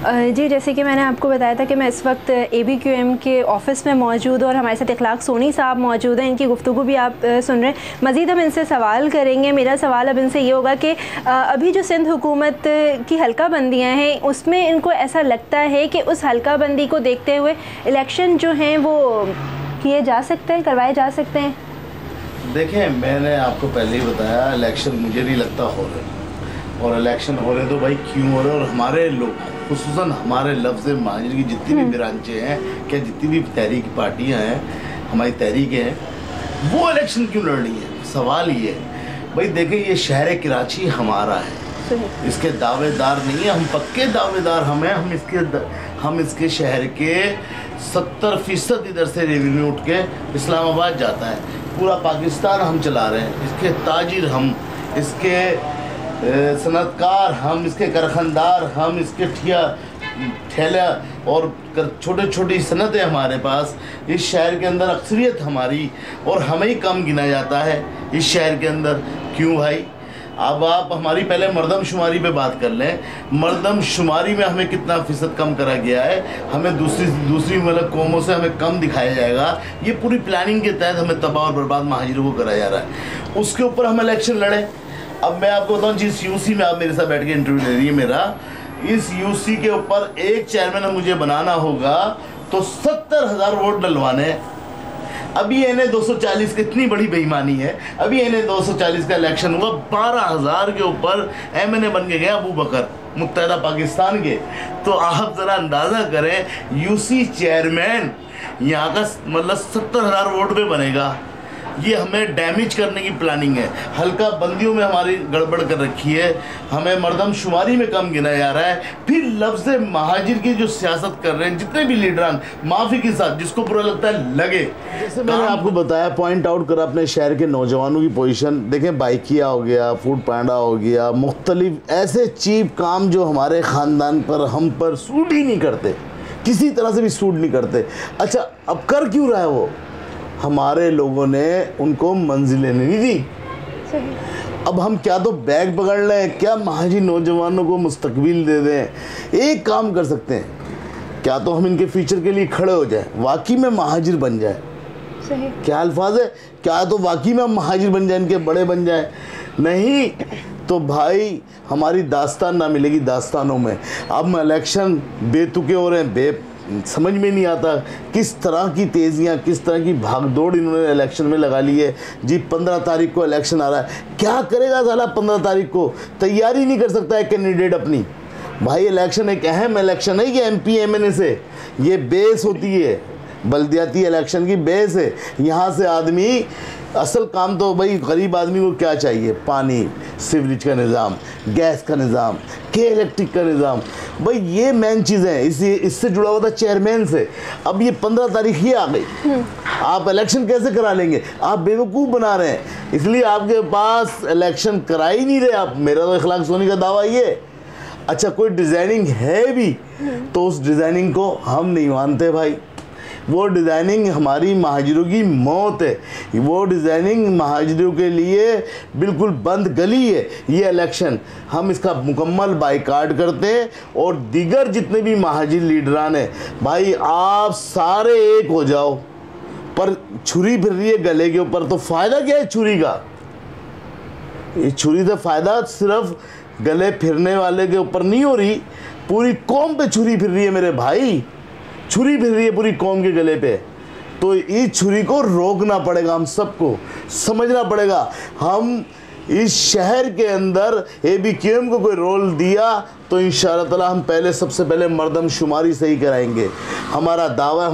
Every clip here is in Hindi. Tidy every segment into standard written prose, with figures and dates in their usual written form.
जी, जैसे कि मैंने आपको बताया था कि मैं इस वक्त ABQM के ऑफ़िस में मौजूद हूँ और हमारे साथ इखलाक सोनी साहब मौजूद हैं। इनकी गुफ्तगू भी आप सुन रहे हैं। मज़ीद हम इनसे सवाल करेंगे। मेरा सवाल अब इनसे ये होगा कि अभी जो सिंध हुकूमत की हल्का बंदियाँ हैं उसमें इनको ऐसा लगता है कि उस हल्का बंदी को देखते हुए इलेक्शन जो हैं वो किए जा सकते हैं, करवाए जा सकते हैं? देखें, मैंने आपको पहले ही बताया, इलेक्शन मुझे नहीं लगता हो रहे, और इलेक्शन हो रहे तो भाई क्यों हो रहे। और हमारे लोग, खुसूसन हमारे लफ्ज़ महाजिर की जितनी भी ब्रांचें हैं, क्या जितनी भी तहरीक पार्टियां हैं, हमारी तहरीकें हैं, वो इलेक्शन क्यों लड़ रही है। सवाल ये है भाई, देखें ये शहर कराची हमारा है, इसके दावेदार नहीं है, हम पक्के दावेदार हम इसके शहर के 70% इधर से रेवेन्यू उठ के इस्लामाबाद जाता है। पूरा पाकिस्तान हम चला रहे हैं, इसके ताजिर हम, इसके सनतकार हम, इसके कारखानदार हम, इसके ठेला और छोटे छोटी सनतें हमारे पास। इस शहर के अंदर अक्सरियत हमारी, और हमें ही कम गिना जाता है इस शहर के अंदर। क्यों भाई? अब आप हमारी पहले मरदमशुमारी पे बात कर लें। मरदमशुमारी में हमें कितना फ़ीसद कम करा गया है, हमें दूसरी मतलब कौमों से हमें कम दिखाया जाएगा। ये पूरी प्लानिंग के तहत हमें तबाह और बर्बाद महाजिरों को कराया जा रहा है। उसके ऊपर हम इलेक्शन लड़े। अब मैं आपको बताऊँ, जिस यूसी में आप मेरे साथ बैठ के इंटरव्यू ले रही है मेरा, इस यूसी के ऊपर एक चेयरमैन मुझे बनाना होगा तो 70,000 वोट डलवाने। अभी NA 240 कितनी बड़ी बेईमानी है। अभी NA 240 का इलेक्शन हुआ, 12,000 के ऊपर MNA बन के गए अबू बकर मुत्तहदा पाकिस्तान के। तो आप ज़रा अंदाज़ा करें, यूसी चेयरमैन यहाँ का मतलब 70,000 वोट पे बनेगा। ये हमें डैमेज करने की प्लानिंग है। हल्का बंदियों में हमारी गड़बड़ कर रखी है, हमें मरदमशुमारी में कम गिना जा रहा है। फिर लफ्ज़ महाजिर की जो सियासत कर रहे हैं जितने भी लीडरान, माफ़ी के साथ जिसको बुरा लगता है लगे। जैसे मैंने आपको बताया, पॉइंट आउट करा अपने शहर के नौजवानों की पोजीशन। देखें, बाइकिया हो गया, फूड पांडा हो गया, मुख्तलिफ ऐसे चीप काम जो हमारे ख़ानदान पर, हम पर सूट ही नहीं करते, किसी तरह से भी सूट नहीं करते। अच्छा, अब कर क्यों रहा है वो? हमारे लोगों ने उनको मंजिलें नहीं दी। अब हम क्या तो बैग पकड़ लें, क्या महाजी नौजवानों को मुस्तकबिल दे दें। एक काम कर सकते हैं, क्या तो हम इनके फ्यूचर के लिए खड़े हो जाए, वाकई में महाजिर बन जाए। क्या अल्फाज है, क्या तो वाकई में हम महाजिर बन जाए, इनके बड़े बन जाए। नहीं तो भाई हमारी दास्तान ना मिलेगी दास्तानों में। अब इलेक्शन बेतुके हो रहे हैं, समझ में नहीं आता किस तरह की तेज़ियाँ, किस तरह की भागदौड़ इन्होंने इलेक्शन में लगा ली है। जी 15 तारीख को इलेक्शन आ रहा है, क्या करेगा साला 15 तारीख को? तैयारी नहीं कर सकता है कैंडिडेट अपनी। भाई इलेक्शन एक अहम इलेक्शन है, ये MP MNA से ये बेस होती है, बल्दियाती इलेक्शन की बेस है। यहाँ से आदमी, असल काम तो भाई गरीब आदमी को क्या चाहिए? पानी, सीवरेज का निज़ाम, गैस का निज़ाम, के इलेक्ट्रिक का निज़ाम, भाई ये मेन चीज़ें हैं। इससे जुड़ा हुआ था चेयरमैन से। अब ये 15 तारीख ही आ गई, आप इलेक्शन कैसे करा लेंगे? आप बेवकूफ़ बना रहे हैं, इसलिए आपके पास इलेक्शन करा ही नहीं रहे आप। मेरा तो इखलाक सोनी का दावा ये। अच्छा, कोई डिज़ाइनिंग है भी तो उस डिज़ाइनिंग को हम नहीं मानते भाई। वो डिज़ाइनिंग हमारी महाजिरों की मौत है, वो डिज़ाइनिंग महाजिरों के लिए बिल्कुल बंद गली है। ये इलेक्शन हम इसका मुकम्मल बाइकाट करते हैं। और दीगर जितने भी महाजिर लीडरान हैं, भाई आप सारे एक हो जाओ। पर छुरी फिर रही है गले के ऊपर, तो फ़ायदा क्या है छुरी का? ये छुरी से फ़ायदा सिर्फ गले फिरने वाले के ऊपर नहीं हो रही, पूरी कौम पे छुरी फिर रही है मेरे भाई। छुरी फिर रही है पूरी कौम के गले पे। तो इस छुरी को रोकना पड़ेगा, हम सबको समझना पड़ेगा। हम इस शहर के अंदर ABQM को कोई रोल दिया तो इंशाअल्लाह ताला हम सबसे पहले मरदमशुमारी सही कराएंगे। हमारा दावा,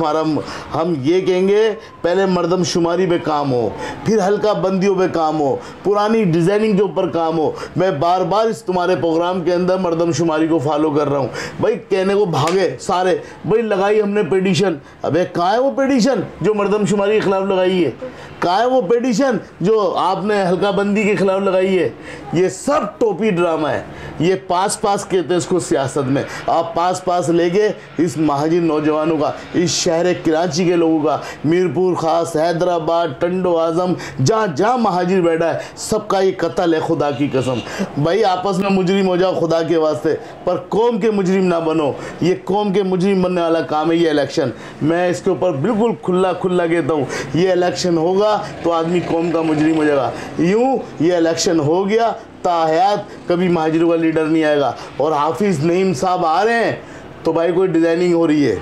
हम ये कहेंगे पहले मरदमशुमारी पे काम हो, फिर हल्का बंदियों पे काम हो, पुरानी डिज़ाइनिंग के ऊपर काम हो। मैं बार बार इस तुम्हारे प्रोग्राम के अंदर मरदमशुमारी को फॉलो कर रहा हूँ। भाई कहने को भागे सारे, भाई लगाई हमने पिटीशन। अबे कहाँ है वो पिटीशन जो मरदमशुमारी के खिलाफ लगाई है? कहाँ है वो पिटीशन जो आपने हल्का बंदी के खिलाफ लगाई है? ये सब टोपी ड्रामा है। ये पास के देते हैं इसको सियासत में। आप पास लेके इस महाजिर नौजवानों का, इस शहर कराची के लोगों का, मीरपुर खास, हैदराबाद, टंडो आजम, जहाँ महाजिर बैठा है, सबका ये कत्ल है खुदा की कसम। भाई आपस में मुजरिम हो जाओ खुदा के वास्ते, पर कौम के मुजरिम ना बनो। ये कौम के मुजरिम बनने वाला काम है ये इलेक्शन। मैं इसके ऊपर बिल्कुल खुला कहता हूँ, ये इलेक्शन होगा तो आदमी कौम का मुजरिम हो जाएगा। यूँ ये इलेक्शन हो गया ताहयात कभी महाजिरों का लीडर नहीं आएगा। और हाफिज़ नईम साहब आ रहे हैं तो भाई कोई डिज़ाइनिंग हो रही है।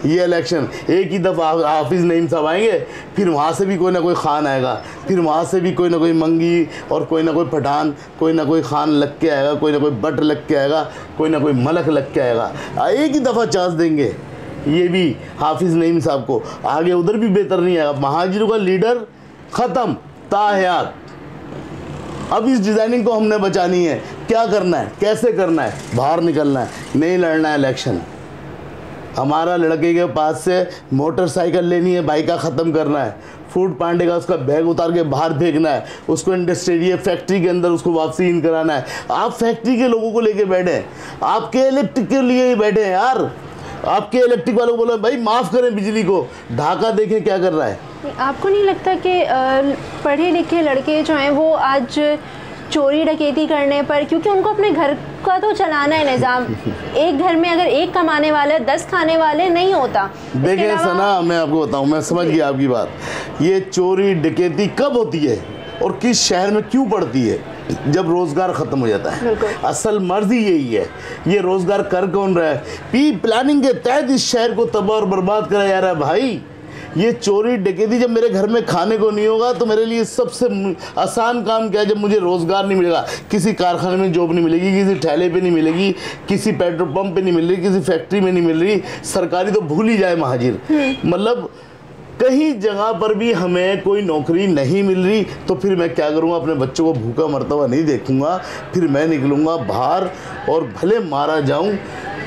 ये इलेक्शन एक ही दफ़ा हाफिज़ नईम साहब आएंगे, फिर वहाँ से भी कोई ना कोई खान आएगा, फिर वहाँ से भी कोई ना कोई मंगी और कोई ना कोई पठान, कोई ना कोई खान लग के आएगा, कोई ना कोई बट लग के आएगा, कोई ना कोई मलक लग के आएगा। एक ही दफ़ा चांस देंगे ये भी हाफिज़ नईम साहब को, आगे उधर भी बेहतर नहीं आएगा। महाजिरों का लीडर ख़त्म ताहयात। अब इस डिज़ाइनिंग को हमने बचानी है। क्या करना है, कैसे करना है, बाहर निकलना है, नहीं लड़ना है इलेक्शन। हमारा लड़के के पास से मोटरसाइकिल लेनी है, बाइका ख़त्म करना है, फूड पांडे का उसका बैग उतार के बाहर फेंकना है, उसको इंडस्ट्रियल फैक्ट्री के अंदर उसको वापसी इन कराना है। आप फैक्ट्री के लोगों को लेके बैठे हैं, आपके इलेक्ट्रिक के लिए ही बैठे हैं यार। आपके इलेक्ट्रिक वालों को बोलो भाई माफ़ करें बिजली को, ढाका देखें क्या कर रहा है। आपको नहीं लगता कि पढ़े लिखे लड़के जो हैं वो आज चोरी डकैती करने पर, क्योंकि उनको अपने घर का तो चलाना है निज़ाम, एक घर में अगर एक कमाने वाले 10 खाने वाले नहीं होता। देखें सना, मैं आपको बताऊं, मैं समझ गया आपकी बात। ये चोरी डकैती कब होती है और किस शहर में क्यों पड़ती है? जब रोज़गार ख़त्म हो जाता है। असल मर्ज ही यही है। ये रोज़गार कर कौन रहा है? पी प्लानिंग के तहत इस शहर को तबाह और बर्बाद करा जा रहा है भाई। ये चोरी डकैती, जब मेरे घर में खाने को नहीं होगा तो मेरे लिए सबसे आसान काम क्या है? जब मुझे रोज़गार नहीं मिलेगा, किसी कारखाने में जॉब नहीं मिलेगी, किसी ठेले पे नहीं मिलेगी, किसी पेट्रोल पंप पे नहीं मिल रही, किसी फैक्ट्री में नहीं मिल रही, सरकारी तो भूल ही जाए महाजिर। मतलब कहीं जगह पर भी हमें कोई नौकरी नहीं मिल रही, तो फिर मैं क्या करूँगा? अपने बच्चों को भूखा मरता हुआ नहीं देखूँगा, फिर मैं निकलूँगा बाहर और भले मारा जाऊँ,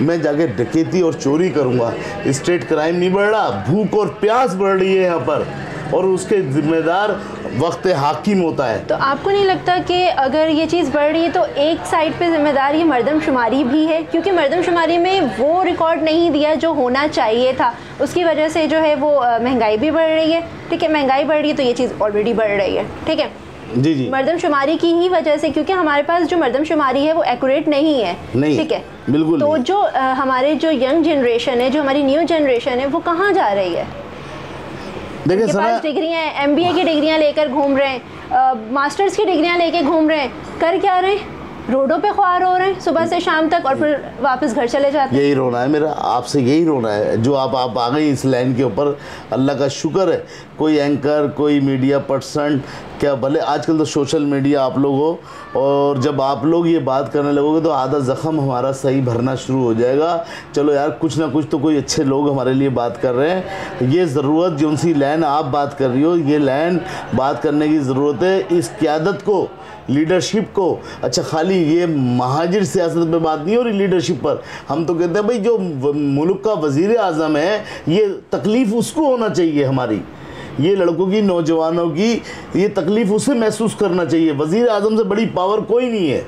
मैं जाके डकैती और चोरी करूँगा। स्टेट क्राइम नहीं बढ़ रहा, भूख और प्यास बढ़ रही है यहाँ पर, और उसके जिम्मेदार वक्त हाकिम होता है। तो आपको नहीं लगता कि अगर ये चीज़ बढ़ रही है तो एक साइड पे जिम्मेदार ये मर्दमशुमारी भी है? क्योंकि मर्दमशुमारी में वो रिकॉर्ड नहीं दिया जो होना चाहिए था, उसकी वजह से जो है वो महंगाई भी बढ़ रही है। ठीक है, महंगाई बढ़ रही है तो ये चीज़ ऑलरेडी बढ़ रही है। ठीक है जी, मर्दमशुमारी की ही वजह से, क्योंकि हमारे पास जो मर्दमशुमारी है वो एक्यूरेट नहीं है। ठीक है, बिल्कुल। तो जो हमारे जो यंग जनरेशन है, जो हमारी न्यू जनरेशन है, वो कहाँ जा रही है? देखिए पास डिग्रियां हैं, MBA की डिग्रियां लेकर घूम रहे हैं, मास्टर्स की डिग्रियां लेकर घूम रहे हैं, कर क्या रहे हैं? रोडों पे ख्वार हो रहे हैं सुबह से शाम तक और फिर वापस घर चले जाते हैं। यही रोना है मेरा, आपसे यही रोना है जो आप आ गई इस लाइन के ऊपर। अल्लाह का शुक्र है, कोई एंकर, कोई मीडिया पर्सन, क्या भले आजकल तो सोशल मीडिया आप लोग हो, और जब आप लोग ये बात करने लगोगे तो आधा ज़ख़म हमारा सही भरना शुरू हो जाएगा। चलो यार, कुछ ना कुछ तो कोई अच्छे लोग हमारे लिए बात कर रहे हैं। ये ज़रूरत जो सी लाइन आप बात कर रही हो, ये लाइन बात करने की ज़रूरत है। इस क़यादत को, लीडरशिप को, अच्छा खाली ये महाजिर सियासत पे बात नहीं हो रही, लीडरशिप पर हम तो कहते हैं भाई जो मुल्क का वज़ीर आज़म है, ये तकलीफ़ उसको होना चाहिए। हमारी ये लड़कों की, नौजवानों की ये तकलीफ़ उसे महसूस करना चाहिए। वज़ीर आज़म से बड़ी पावर कोई नहीं है।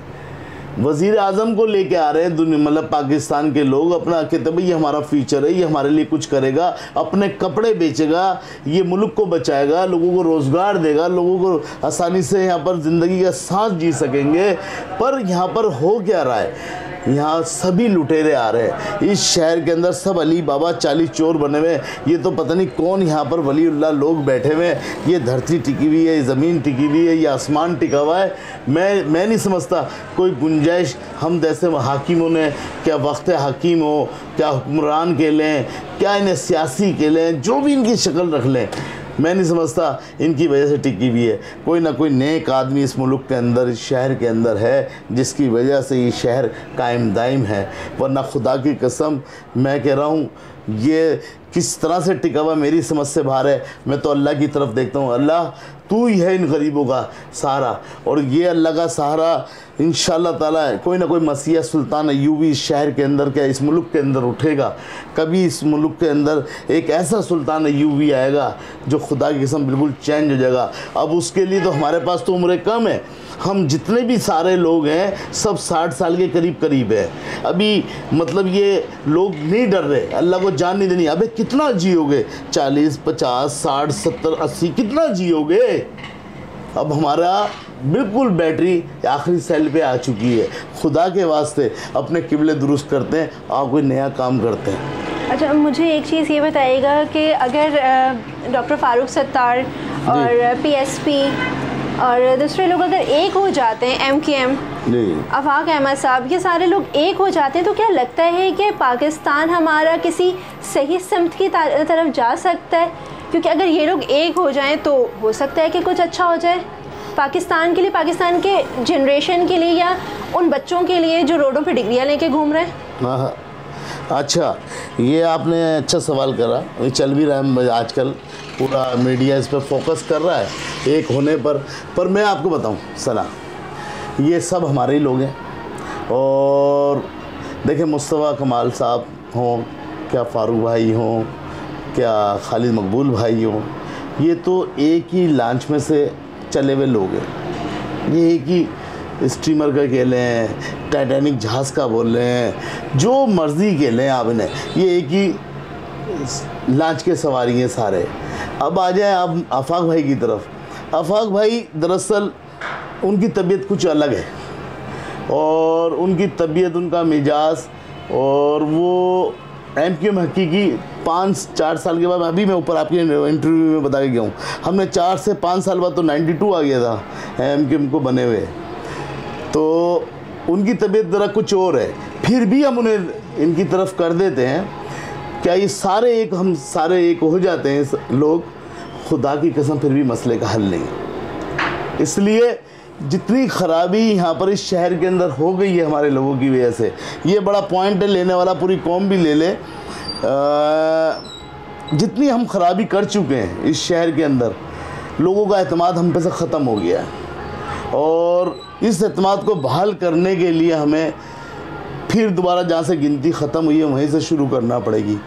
वज़ीर आज़म को लेके आ रहे हैं दुनिया, मतलब पाकिस्तान के लोग, अपना कहते भाई ये हमारा फ्यूचर है, ये हमारे लिए कुछ करेगा, अपने कपड़े बेचेगा, ये मुल्क को बचाएगा, लोगों को रोज़गार देगा, लोगों को आसानी से यहाँ पर ज़िंदगी का सांस जी सकेंगे। पर यहाँ पर हो क्या रहा है? यहाँ सभी लुटेरे आ रहे हैं। इस शहर के अंदर सब अली बाबा 40 चोर बने हुए हैं। ये तो पता नहीं कौन यहाँ पर वलीउल्लाह लोग बैठे हुए हैं। ये धरती टिकी हुई है, ये ज़मीन टिकी हुई है, ये आसमान टिका हुआ है। मैं नहीं समझता कोई गुंजाइश हम जैसे हाकिमों ने, क्या वक्त हकीम हो, क्या हुक्मरान के लें, क्या इन्हें सियासी के लें, जो भी इनकी शक्ल रख लें, मैं नहीं समझता इनकी वजह से टिकी हुई है। कोई ना कोई नेक आदमी इस मुल्क के अंदर, इस शहर के अंदर है, जिसकी वजह से ये शहर कायम दायम है। वरना खुदा की कसम मैं कह रहा हूँ, ये किस तरह से टिका हुआ मेरी समझ से बाहर है। मैं तो अल्लाह की तरफ देखता हूँ, अल्लाह तू ही है इन गरीबों का सहारा, और ये अल्लाह का सहारा इंशाअल्लाह ताला कोई ना कोई मसीहा सुल्तान अय्यूबी इस शहर के अंदर, क्या इस मुल्क के अंदर उठेगा। कभी इस मुल्क के अंदर एक ऐसा सुल्तान अय्यूबी आएगा जो खुदा की कसम बिल्कुल चेंज हो जाएगा। अब उसके लिए तो हमारे पास तो उम्र कम है, हम जितने भी सारे लोग हैं सब 60 साल के करीब करीब है अभी, मतलब ये लोग नहीं डर रहे, अल्लाह को जान नहीं देनी। अबे कितना जियोगे, 40 50 60 70 80 कितना जियोगे। अब हमारा बिल्कुल बैटरी आखिरी सेल पे आ चुकी है। खुदा के वास्ते अपने किबले दुरुस्त करते हैं और कोई नया काम करते हैं। अच्छा, मुझे एक चीज़ ये बताइएगा कि अगर डॉक्टर फारूक सत्तार और पीएसपी और दूसरे लोग अगर एक हो जाते हैं, MQM, आफाक अहमद साहब, ये सारे लोग एक हो जाते हैं, तो क्या लगता है कि पाकिस्तान हमारा किसी सही समत की तरफ जा सकता है? क्योंकि अगर ये लोग एक हो जाएं तो हो सकता है कि कुछ अच्छा हो जाए पाकिस्तान के लिए, पाकिस्तान के जनरेशन के लिए, या उन बच्चों के लिए जो रोडों पे डिग्रियां लेके घूम रहे हैं। हाँ, अच्छा, ये आपने अच्छा सवाल करा। ये चल भी रहा है आजकल, पूरा मीडिया इस पर फोकस कर रहा है एक होने पर मैं आपको बताऊं सना, ये सब हमारे ही लोग हैं। और देखिए, मुस्तफ़ा कमाल साहब हों, क्या फ़ारूक भाई हों, क्या खालिद मकबूल भाई हों, ये तो एक ही लांच में से चले हुए लोग हैं। ये एक ही स्टीमर का खेले हैं, टाइटैनिक जहाज़ का बोल रहे हैं, जो मर्ज़ी खेलें आप इन्हें, ये एक ही लांच के सवारी हैं सारे। अब आ जाए आप आफाक भाई की तरफ। आफाक भाई दरअसल उनकी तबीयत कुछ अलग है, और उनकी तबीयत, उनका मिजाज, और वो MQM हकीकी 5-4 साल के बाद, अभी मैं ऊपर आपके इंटरव्यू में बता के गया हूँ, हमने 4 से 5 साल बाद तो 92 आ गया था MQM को बने हुए। तो उनकी तबीयत ज़रा कुछ और है, फिर भी हम उन्हें इनकी तरफ कर देते हैं। क्या ये सारे एक, हम सारे एक हो जाते हैं लोग, खुदा की कसम फिर भी मसले का हल नहीं। इसलिए जितनी ख़राबी यहाँ पर इस शहर के अंदर हो गई है हमारे लोगों की वजह से, ये बड़ा पॉइंट है लेने वाला, पूरी कौम भी ले ले, जितनी हम खराबी कर चुके हैं इस शहर के अंदर, लोगों का एतमाद हम पे से ख़त्म हो गया है। और इस एतमाद को बहाल करने के लिए हमें फिर दोबारा जहाँ से गिनती ख़त्म हुई है वहीं से शुरू करना पड़ेगी,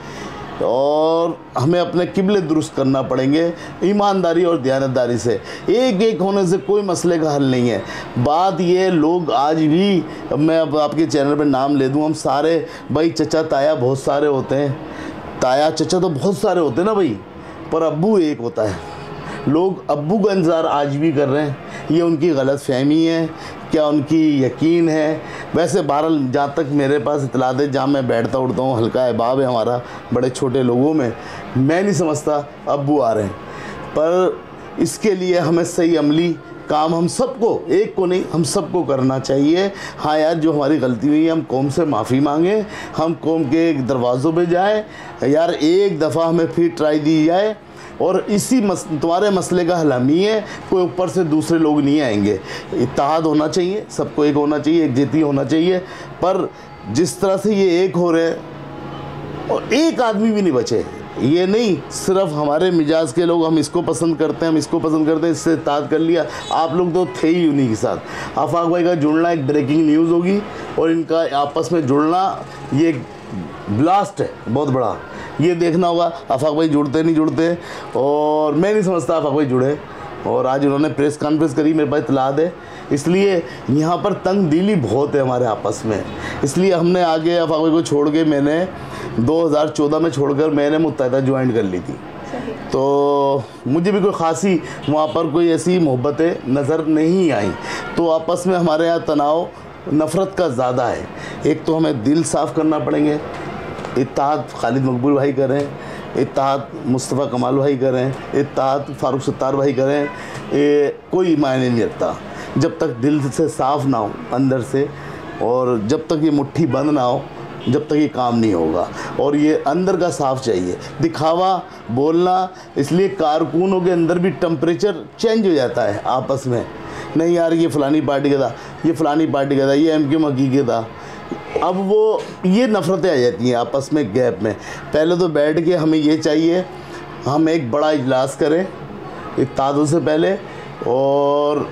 और हमें अपने किबले दुरुस्त करना पड़ेंगे ईमानदारी और दयानतदारी से। एक एक होने से कोई मसले का हल नहीं है। बात ये, लोग आज भी, मैं अब आपके चैनल पे नाम ले दूँ, हम सारे भाई चचा ताया बहुत सारे होते हैं, ताया चचा तो बहुत सारे होते हैं ना भाई, पर अब्बू एक होता है। लोग अब्बू का इंतज़ार आज भी कर रहे हैं, ये उनकी गलत फहमी है, क्या उनकी यकीन है? वैसे बहरहाल जहाँ तक मेरे पास इतलात है, जहाँ मैं बैठता उठता हूँ, हल्का अहबाब है हमारा बड़े छोटे लोगों में, मैं नहीं समझता अब्बू आ रहे हैं। पर इसके लिए हमें सही अमली काम हम सबको, एक को नहीं, हम सबको करना चाहिए। हाँ यार, जो हमारी गलती हुई है हम कौम से माफ़ी मांगें, हम कौम के दरवाज़ों पे जाएं, यार एक दफ़ा हमें फिर ट्राई दी जाए, और इसी तुम्हारे मसले का हल हम ही है, कोई ऊपर से दूसरे लोग नहीं आएंगे। इत्तेहाद होना चाहिए, सबको एक होना चाहिए, एकजुटी होना चाहिए। पर जिस तरह से ये एक हो रहे हैं, और एक आदमी भी नहीं बचे, ये नहीं सिर्फ हमारे मिजाज के लोग, हम इसको पसंद करते हैं, हम इसको पसंद करते हैं, इससे इत्तेहाद कर लिया। आप लोग तो थे ही उन्हीं के साथ। आफाक भाई का जुड़ना एक ब्रेकिंग न्यूज़ होगी, और इनका आपस में जुड़ना ये ब्लास्ट है बहुत बड़ा। ये देखना होगा आफाक भाई जुड़ते नहीं जुड़ते, और मैं नहीं समझता आफाक भाई जुड़े। और आज उन्होंने प्रेस कॉन्फ्रेंस करी, मेरे पास इत्तलात है, इसलिए यहाँ पर तंग दिली बहुत है हमारे आपस में। इसलिए हमने आगे आफाक भाई को छोड़ के, मैंने 2014 में छोड़कर मैंने मुत्तहिदा ज्वाइन कर ली थी। तो मुझे भी कोई ख़ासी वहाँ पर कोई ऐसी मोहब्बतें नज़र नहीं आई। तो आपस में हमारे यहाँ तनाव नफ़रत का ज़्यादा है। एक तो हमें दिल साफ़ करना पड़ेंगे, इत्तेहाद खालिद मकबूल भाई करें, इत्तेहाद मुस्तफ़ा कमाल भाई करें, इत्तेहाद फारूक सत्तार भाई करें, कोई मायने नहीं रखता जब तक दिल से साफ़ ना हो अंदर से, और जब तक ये मुट्ठी बंद ना हो, जब तक ये काम नहीं होगा। और ये अंदर का साफ़ चाहिए, दिखावा बोलना, इसलिए कारकुनों के अंदर भी टेम्परेचर चेंज हो जाता है आपस में। नहीं यार, ये फ़लानी पार्टी का था, ये फ़लानी पार्टी का था, ये MQM हकीकी था। अब वो ये नफ़रतें आ जाती हैं आपस में, गैप में। पहले तो बैठ के हमें ये चाहिए, हम एक बड़ा इजलास करें इत्तेहादों से पहले, और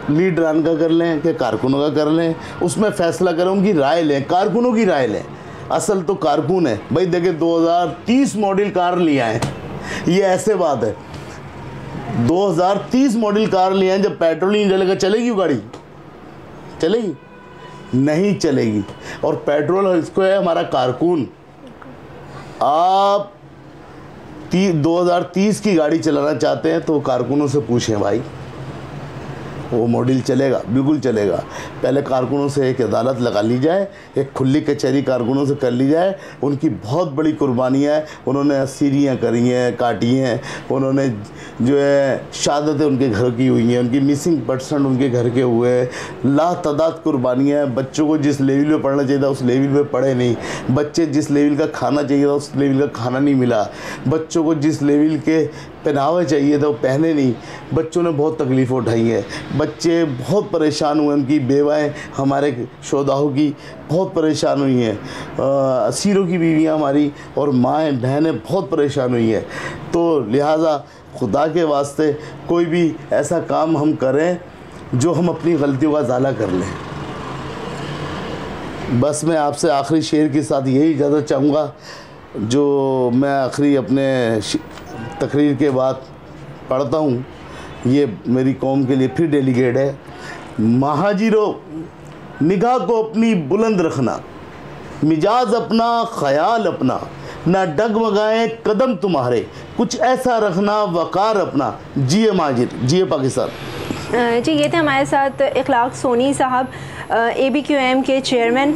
लीडरान का कर लें कि कारकुनों का कर लें, उसमें फ़ैसला करें, उनकी राय लें, कारकुनों की राय लें। असल तो कारकुन है भाई। देखिए 2030 मॉडल कार लिया है, ये ऐसे बात है। 2030 मॉडल कार लिए हैं, जब पेट्रोल नहीं डलेगा चलेगी वो गाड़ी? चलेगी? नहीं चलेगी। और पेट्रोल इसको है हमारा कारकुन। आप 2030 की गाड़ी चलाना चाहते हैं तो कारकुनों से पूछें भाई, वो मॉडल चलेगा? बिल्कुल चलेगा। पहले कारकुनों से एक अदालत लगा ली जाए, एक खुली कचहरी कारकुनों से कर ली जाए। उनकी बहुत बड़ी कुर्बानियाँ हैं, उन्होंने सीढ़ियाँ करी हैं, काटी हैं, उन्होंने जो है शहादतें उनके घर की हुई हैं, उनकी मिसिंग पर्सन उनके घर के हुए हैं, लातादाद कुर्बानियाँ हैं। बच्चों को जिस लेवल पे पढ़ना चाहिए था उस लेवल पे पढ़े नहीं, बच्चे जिस लेवल का खाना चाहिए था उस लेवल का खाना नहीं मिला, बच्चों को जिस लेवल के पहनावे चाहिए था वो पहने नहीं। बच्चों ने बहुत तकलीफ़ उठाई है, बच्चे बहुत परेशान हुए, उनकी बेवाएँ हमारे शोधाओं की बहुत परेशान हुई हैं, असीरों की बीवियाँ हमारी और माएँ बहनें बहुत परेशान हुई हैं। तो लिहाजा खुदा के वास्ते कोई भी ऐसा काम हम करें जो हम अपनी गलतियों का ज़ाला कर लें। बस मैं आपसे आखिरी शेर के साथ यही इजाज़त चाहूँगा जो मैं आखिरी अपने तकरीर के बाद पढ़ता हूँ। ये मेरी कौम के लिए फिर डेलीगेट है। महाजिरो निगाह को अपनी बुलंद रखना, मिजाज अपना, ख्याल अपना, ना डगमगाए कदम तुम्हारे, कुछ ऐसा रखना वकार अपना। जिए माजिर, जिए पाकिस्तान। जी, ये थे हमारे साथ इखलाक सोनी साहब, ABQM के चेयरमैन।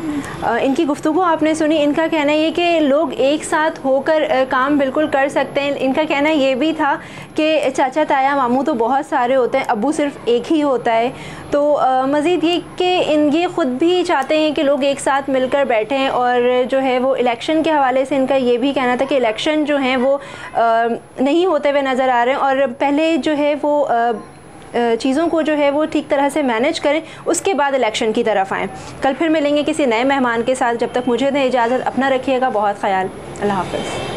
इनकी गुफ्तगू आपने सुनी। इनका कहना ये कि लोग एक साथ होकर काम बिल्कुल कर सकते हैं। इनका कहना ये भी था कि चाचा ताया मामू तो बहुत सारे होते हैं, अब्बू सिर्फ एक ही होता है। तो मज़ीद ये कि ये ख़ुद भी चाहते हैं कि लोग एक साथ मिलकर बैठें। और जो है वो इलेक्शन के हवाले से इनका ये भी कहना था कि इलेक्शन जो हैं वो नहीं होते हुए नज़र आ रहे हैं, और पहले जो है वो चीज़ों को जो है वो ठीक तरह से मैनेज करें, उसके बाद इलेक्शन की तरफ आएँ। कल फिर मिलेंगे किसी नए मेहमान के साथ। जब तक मुझे दें इजाज़त, अपना रखिएगा बहुत ख्याल। अल्लाह हाफ़िज़।